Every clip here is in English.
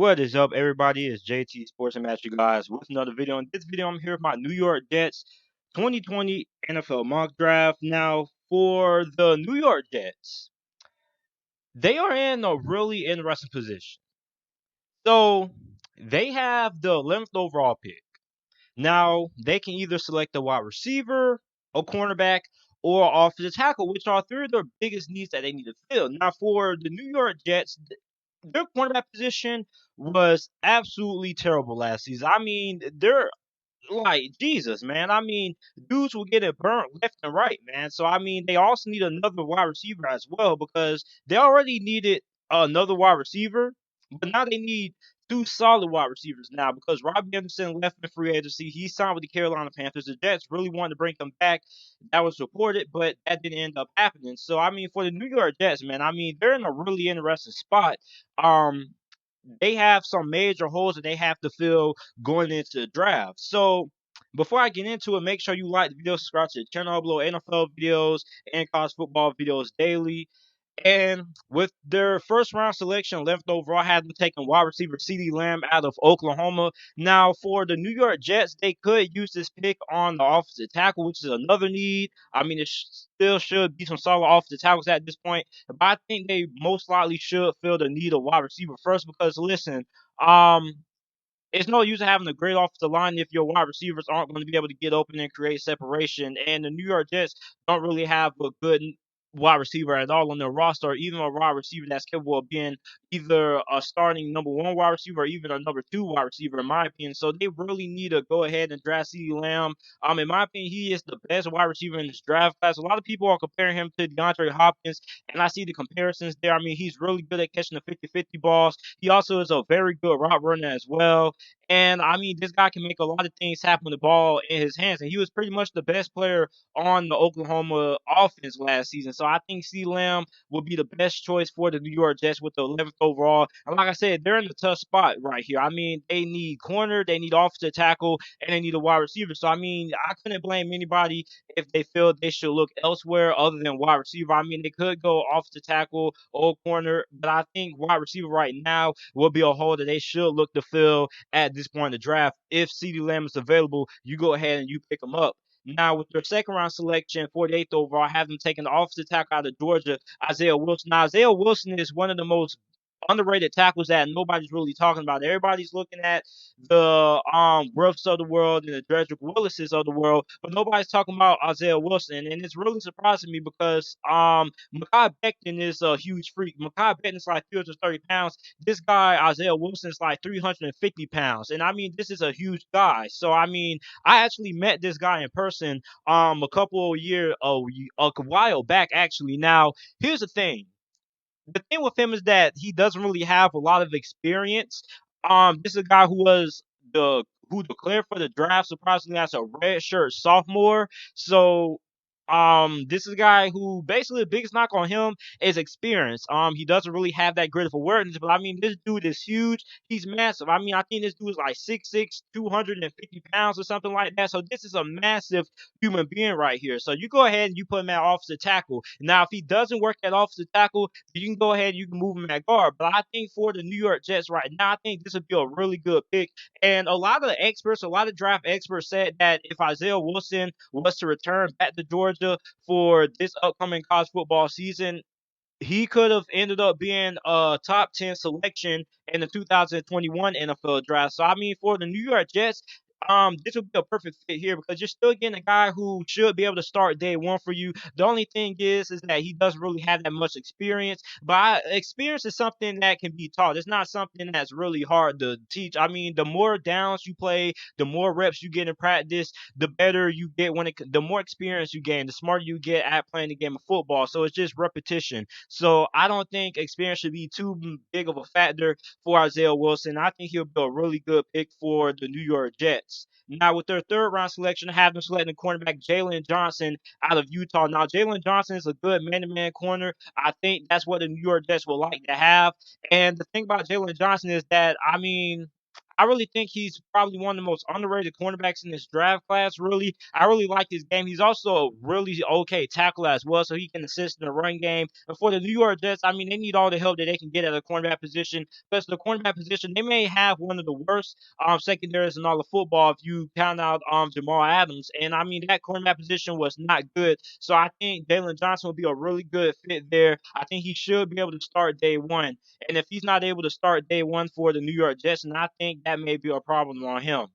What is up, everybody? It's JT Sports and Match you guys with another video. In this video, I'm here with my New York Jets 2020 NFL mock draft. Now, for the New York Jets, they are in a really interesting position. So, they have the 11th overall pick. Now, they can either select a wide receiver, a cornerback, or offensive tackle, which are three of their biggest needs that they need to fill. Now, for the New York Jets, their cornerback position was absolutely terrible last season. I mean, they're like Jesus, man. I mean, dudes will get it burnt left and right, man. So I mean, they also need another wide receiver as well because they already needed another wide receiver, but now they need two solid wide receivers now because Robbie Anderson left in free agency. He signed with the Carolina Panthers. The Jets really wanted to bring him back. That was reported, but that didn't end up happening. So I mean, for the New York Jets, man, I mean, they're in a really interesting spot. Um, they have some major holes that they have to fill going into the draft. So before I get into it, make sure you like the video, subscribe to the channel, upload NFL videos and college football videos daily. And with their first round selection, 11th overall, had them taking wide receiver CeeDee Lamb out of Oklahoma. Now, for the New York Jets, they could use this pick on the offensive tackle, which is another need. I mean, it still should be some solid offensive tackles at this point, but I think they most likely should fill the need of wide receiver first because, listen, um, it's no use having a great offensive line if your wide receivers aren't going to be able to get open and create separation. And the New York Jets don't really have a good wide receiver at all on their roster, or even a wide receiver that's capable of being either a starting number one wide receiver or even a number two wide receiver, in my opinion. So they really need to go ahead and draft CeeDee Lamb. In my opinion, he is the best wide receiver in this draft class. A lot of people are comparing him to DeAndre Hopkins, and I see the comparisons there. I mean, he's really good at catching the 50-50 balls. He also is a very good route runner as well. And I mean, this guy can make a lot of things happen with the ball in his hands. And he was pretty much the best player on the Oklahoma offense last season. So I think C. Lamb would be the best choice for the New York Jets with the 11th overall. And like I said, they're in a tough spot right here. I mean, they need corner, they need offensive tackle, and they need a wide receiver. So I mean, I couldn't blame anybody if they feel they should look elsewhere other than wide receiver. I mean, they could go offensive tackle or corner, but I think wide receiver right now will be a hole that they should look to fill at this point in the draft. If CeeDee Lamb is available, you go ahead and you pick him up. Now, with their second round selection, 48th overall, have them taking the offensive tackle out of Georgia, Isaiah Wilson. Now, Isaiah Wilson is one of the most underrated tackles that nobody's really talking about. Everybody's looking at the Ruffs of the world and the Dredrick Willises of the world, but nobody's talking about Isaiah Wilson. And it's really surprising me because Mekhi Becton is a huge freak. Mekhi Becton is like 330 pounds. This guy, Isaiah Wilson, is like 350 pounds. And I mean, this is a huge guy. So I mean, I actually met this guy in person a couple of years a while back actually. Now, here's the thing with him is that he doesn't really have a lot of experience. This is a guy who declared for the draft surprisingly as a redshirt sophomore. So this is a guy who basically the biggest knock on him is experience. He doesn't really have that grit of awareness, but I mean this dude is huge. He's massive. I mean, I think this dude is like 6'6", 250 pounds or something like that. So this is a massive human being right here. So you go ahead and you put him at offensive tackle. Now, if he doesn't work at offensive tackle, you can go ahead and you can move him at guard. But I think for the New York Jets right now, I think this would be a really good pick. And a lot of experts, a lot of draft experts said that if Isaiah Wilson was to return back to Georgia for this upcoming college football season, he could have ended up being a top 10 selection in the 2021 NFL draft. So I mean, for the New York Jets, this would be a perfect fit here because you're still getting a guy who should be able to start day one for you. The only thing is that he doesn't really have that much experience. But experience is something that can be taught. It's not something that's really hard to teach. I mean, the more downs you play, the more reps you get in practice, the better you get the more experience you gain, the smarter you get at playing the game of football. So it's just repetition. So I don't think experience should be too big of a factor for Isaiah Wilson. I think he'll be a really good pick for the New York Jets. Now, with their third round selection, I have them selecting cornerback Jaylon Johnson out of Utah. Now, Jaylon Johnson is a good man-to-man corner. I think that's what the New York Jets would like to have. And the thing about Jaylon Johnson is that, I mean, I really think he's probably one of the most underrated cornerbacks in this draft class. Really, I really like his game. He's also a really okay tackler as well, so he can assist in the run game. And for the New York Jets, I mean, they need all the help that they can get at the cornerback position. Because the cornerback position, they may have one of the worst secondaries in all of football if you count out Jamal Adams. And I mean, that cornerback position was not good. So I think Jalen Johnson will be a really good fit there. I think he should be able to start day one. And if he's not able to start day one for the New York Jets, then I think that may be a problem on him.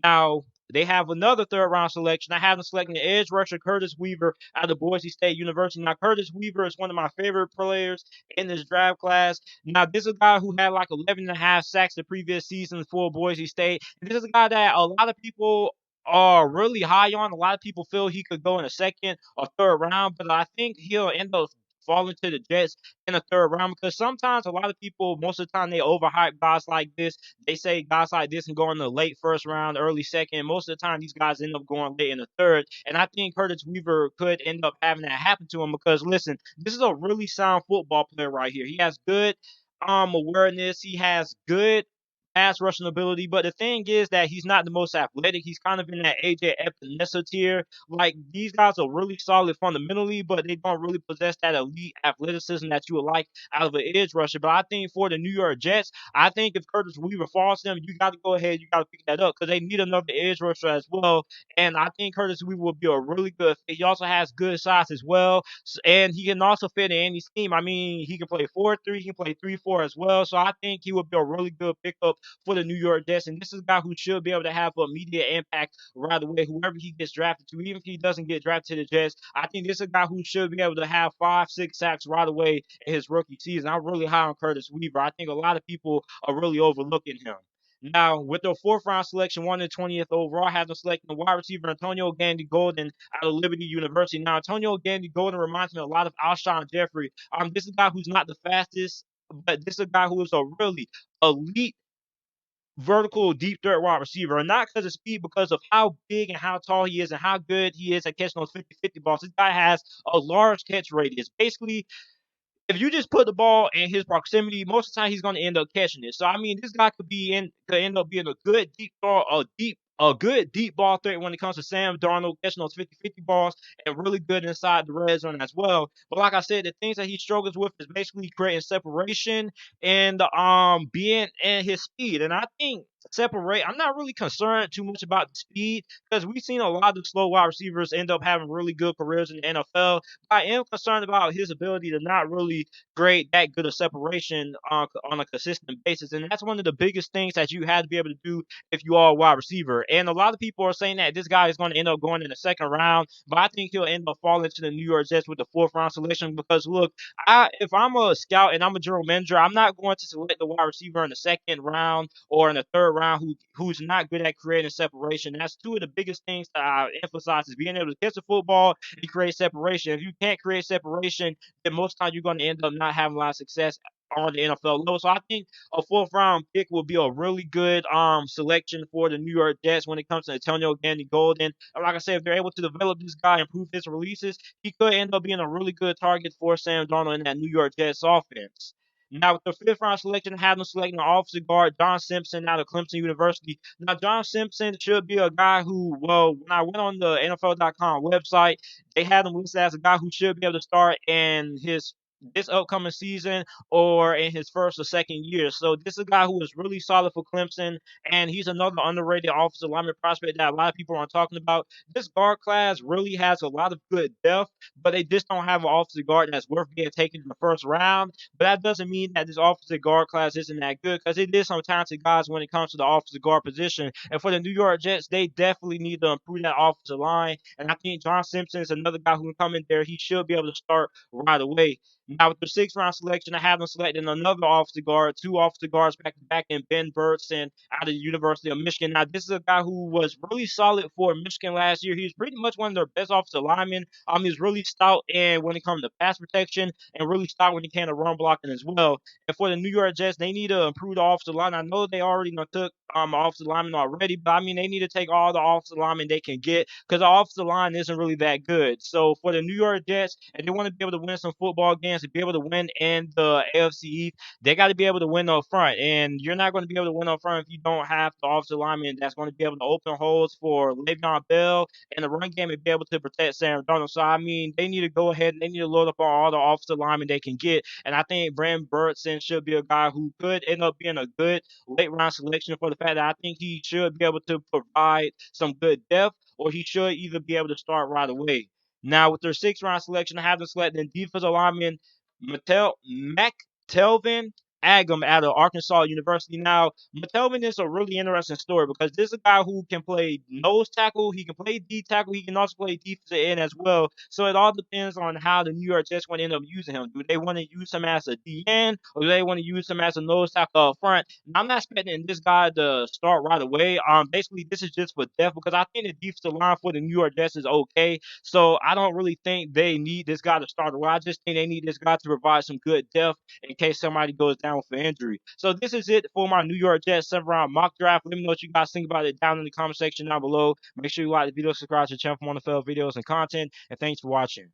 Now, they have another third round selection. I have them selecting the edge rusher Curtis Weaver out of Boise State University. Now, Curtis Weaver is one of my favorite players in this draft class. Now, this is a guy who had like 11 and a half sacks the previous season for Boise State. And this is a guy that a lot of people are really high on. A lot of people feel he could go in the second or third round, but I think he'll end up falling to the Jets in the third round because sometimes a lot of people, most of the time, they overhype guys like this. They say guys like this can go in the late first round, early second. Most of the time, these guys end up going late in the third. And I think Curtis Weaver could end up having that happen to him because, listen, this is a really sound football player right here. He has good awareness. He has good pass rushing ability, but the thing is that he's not the most athletic. He's kind of in that AJ Epinesa tier. Like these guys are really solid fundamentally, but they don't really possess that elite athleticism that you would like out of an edge rusher. But I think for the New York Jets, I think if Curtis Weaver falls to them, you got to go ahead, you got to pick that up because they need another edge rusher as well. And I think Curtis Weaver will be a really good fit. He also has good size as well, and he can also fit in any scheme. I mean, he can play 4-3, he can play 3-4 as well. So I think he would be a really good pickup for the New York Jets. And this is a guy who should be able to have an immediate impact right away, whoever he gets drafted to. Even if he doesn't get drafted to the Jets, I think this is a guy who should be able to have 5, 6 sacks right away in his rookie season. I'm really high on Curtis Weaver. I think a lot of people are really overlooking him. Now, with their fourth round selection, 120th overall, I have them selecting the wide receiver Antonio Gandy-Golden out of Liberty University. Now, Antonio Gandy-Golden reminds me a lot of Alshon Jeffrey. This is a guy who's not the fastest, but this is a guy who is a really elite vertical deep threat wide receiver, and not because of speed, because of how big and how tall he is and how good he is at catching those 50-50 balls. This guy has a large catch radius. Basically, if you just put the ball in his proximity, most of the time he's going to end up catching it. So I mean, this guy could end up being a good deep throw, a good deep ball threat when it comes to Sam Darnold catching those 50-50 balls and really good inside the red zone as well. But like I said, the things that he struggles with is basically creating separation and being in his speed. And I think separate. I'm not really concerned too much about the speed because we've seen a lot of slow wide receivers end up having really good careers in the NFL. I am concerned about his ability to not really create that good of separation on a consistent basis. And that's one of the biggest things that you have to be able to do if you are a wide receiver. And a lot of people are saying that this guy is going to end up going in the second round, but I think he'll end up falling to the New York Jets with the fourth round selection because look, if I'm a scout and I'm a general manager, I'm not going to select the wide receiver in the second round or in the third round who's not good at creating separation. That's two of the biggest things that I emphasize is being able to catch the football and create separation. If you can't create separation, then most times you're going to end up not having a lot of success on the NFL level. So I think a fourth round pick will be a really good selection for the New York Jets when it comes to Antonio Gandy-Golden. And like I said, if they're able to develop this guy, improve his releases, he could end up being a really good target for Sam Darnold in that New York Jets offense. Now, with the fifth round selection, I have them selecting the offensive guard, John Simpson out of Clemson University. Now, John Simpson should be a guy who, well, when I went on the NFL.com website, they had him listed as a guy who should be able to start in his this upcoming season or in his first or second year. So this is a guy who is really solid for Clemson, and he's another underrated offensive lineman prospect that a lot of people aren't talking about. This guard class really has a lot of good depth, but they just don't have an offensive guard that's worth being taken in the first round. But that doesn't mean that this offensive guard class isn't that good because it is some talented guys when it comes to the offensive guard position. And for the New York Jets, they definitely need to improve that offensive line. And I think John Simpson is another guy who can come in there. He should be able to start right away. Now, with the sixth round selection, I have them selecting another offensive guard, two offensive guards back to back, in Ben Burtson out of the University of Michigan. Now, this is a guy who was really solid for Michigan last year. He was pretty much one of their best offensive linemen. He's really stout and when it comes to pass protection and really stout when it came to run blocking as well. And for the New York Jets, they need to improve the offensive line. I know they already took offensive linemen already, but I mean they need to take all the offensive linemen they can get because the offensive line isn't really that good. So for the New York Jets, and they want to be able to win some football games, chance to be able to win in the AFC East, they got to be able to win up front. And you're not going to be able to win up front if you don't have the offensive lineman that's going to be able to open holes for Le'Veon Bell and the run game and be able to protect Sam Darnold. So, I mean, they need to go ahead and they need to load up on all the offensive linemen they can get. And I think Brandon Burtson should be a guy who could end up being a good late round selection for the fact that I think he should be able to provide some good depth, or he should either be able to start right away. Now, with their sixth round selection, I have them selecting defensive lineman McTelvin Agam out of Arkansas University. Now, McTelvin is a really interesting story because this is a guy who can play nose tackle, he can play D tackle, he can also play defensive end as well. So it all depends on how the New York Jets want to end up using him. Do they want to use him as a DN or do they want to use him as a nose tackle up front? And I'm not expecting this guy to start right away. Basically, this is just for depth because I think the defensive line for the New York Jets is okay. So I don't really think they need this guy to start away. I just think they need this guy to provide some good depth in case somebody goes down for injury. So this is it for my New York Jets 7th round mock draft. Let me know what you guys think about it down in the comment section down below. Make sure you like the video, subscribe to the channel for more NFL videos and content. And thanks for watching.